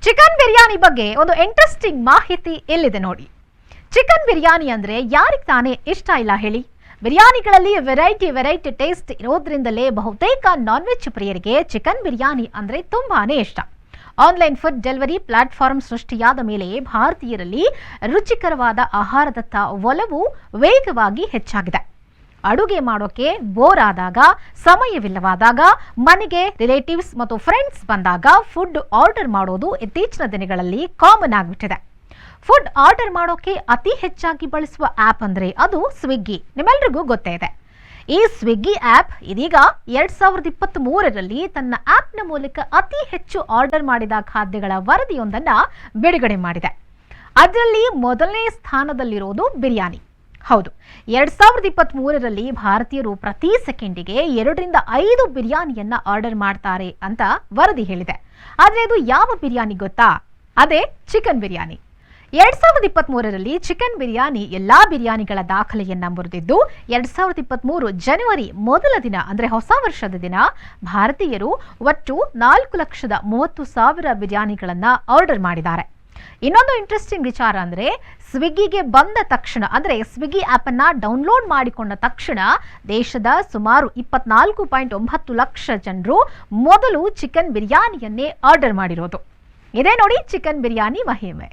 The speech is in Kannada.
ಚಿಕನ್ ಬಿರಿಯಾನಿ ಬಗ್ಗೆ ಒಂದು ಇಂಟ್ರೆಸ್ಟಿಂಗ್ ಮಾಹಿತಿ ಇಲ್ಲಿದೆ ನೋಡಿ. ಚಿಕನ್ ಬಿರಿಯಾನಿ ಅಂದ್ರೆ ಯಾರಿಗೆ ತಾನೇ ಇಷ್ಟ ಇಲ್ಲ ಹೇಳಿ? ಬಿರಿಯಾನಿಗಳಲ್ಲಿ ವೆರೈಟಿ ಟೇಸ್ಟ್ ಇರೋದ್ರಿಂದಲೇ ಬಹುತೇಕ ನಾನ್ ವೆಜ್ ಪ್ರಿಯರಿಗೆ ಚಿಕನ್ ಬಿರಿಯಾನಿ ಅಂದ್ರೆ ತುಂಬಾನೇ ಇಷ್ಟ. ಆನ್ಲೈನ್ ಫುಡ್ ಡೆಲಿವರಿ ಪ್ಲಾಟ್ಫಾರ್ಮ್ ಸೃಷ್ಟಿಯಾದ ಮೇಲೆ ಭಾರತೀಯರಲ್ಲಿ ರುಚಿಕರವಾದ ಆಹಾರದತ್ತ ಒಲವು ವೇಗವಾಗಿ ಹೆಚ್ಚಾಗಿದೆ. ಅಡುಗೆ ಮಾಡೋಕೆ ಬೋರ್ ಆದಾಗ, ಸಮಯವಿಲ್ಲವಾದಾಗ, ಮನೆಗೆ ರಿಲೇಟಿವ್ಸ್ ಮತ್ತು ಫ್ರೆಂಡ್ಸ್ ಬಂದಾಗ ಫುಡ್ ಆರ್ಡರ್ ಮಾಡೋದು ಇತ್ತೀಚಿನ ದಿನಗಳಲ್ಲಿ ಕಾಮನ್ ಆಗಿಬಿಟ್ಟಿದೆ. ಫುಡ್ ಆರ್ಡರ್ ಮಾಡೋಕೆ ಅತಿ ಹೆಚ್ಚಾಗಿ ಬಳಸುವ ಆಪ್ ಅಂದ್ರೆ ಅದು ಸ್ವಿಗ್ಗಿ. ನಿಮ್ಮೆಲ್ರಿಗೂ ಗೊತ್ತೇ ಇದೆ. ಈ ಸ್ವಿಗ್ಗಿ ಆಪ್ ಇದೀಗ 2023ರಲ್ಲಿ ತನ್ನ ಆಪ್ನ ಮೂಲಕ ಅತಿ ಹೆಚ್ಚು ಆರ್ಡರ್ ಮಾಡಿದ ಖಾದ್ಯಗಳ ವರದಿಯೊಂದನ್ನ ಬಿಡುಗಡೆ ಮಾಡಿದೆ. ಅದರಲ್ಲಿ ಮೊದಲನೇ ಸ್ಥಾನದಲ್ಲಿರೋದು ಬಿರಿಯಾನಿ. ಹೌದು, 2023ರಲ್ಲಿ ಭಾರತೀಯರು ಪ್ರತಿ ಸೆಕೆಂಡಿಗೆ 2ರಿಂದ 5 ಬಿರಿಯಾನಿಯನ್ನ ಆರ್ಡರ್ ಮಾಡ್ತಾರೆ ಅಂತ ವರದಿ ಹೇಳಿದೆ. ಆದ್ರೆ ಇದು ಯಾವ ಬಿರಿಯಾನಿ ಗೊತ್ತಾ? ಅದೇ ಚಿಕನ್ ಬಿರಿಯಾನಿ. 2023ರಲ್ಲಿ ಚಿಕನ್ ಬಿರಿಯಾನಿ ಎಲ್ಲಾ ಬಿರಿಯಾನಿಗಳ ದಾಖಲೆಯನ್ನ ಮುರಿದಿದ್ದು, 2023 ಜನವರಿ ಮೊದಲ ದಿನ ಅಂದ್ರೆ ಹೊಸ ವರ್ಷದ ದಿನ ಭಾರತೀಯರು ಒಟ್ಟು 4,30,000 ಬಿರಿಯಾನಿಗಳನ್ನ ಆರ್ಡರ್ ಮಾಡಿದ್ದಾರೆ. ಇನ್ನೊಂದು ಇಂಟ್ರೆಸ್ಟಿಂಗ್ ವಿಚಾರ ಅಂದ್ರೆ ಸ್ವಿಗ್ಗಿಗೆ ಬಂದ ತಕ್ಷಣ ಅಂದ್ರೆ ಸ್ವಿಗ್ಗಿ ಆಪ್ ಅನ್ನ ಡೌನ್ಲೋಡ್ ಮಾಡಿಕೊಂಡ ತಕ್ಷಣ ದೇಶದ ಸುಮಾರು 24.9 ಲಕ್ಷ ಜನರು ಮೊದಲು ಚಿಕನ್ ಬಿರಿಯಾನಿಯನ್ನೇ ಆರ್ಡರ್ ಮಾಡಿರೋದು. ಇದೇ ನೋಡಿ ಚಿಕನ್ ಬಿರಿಯಾನಿ ಮಹಿಮೆ.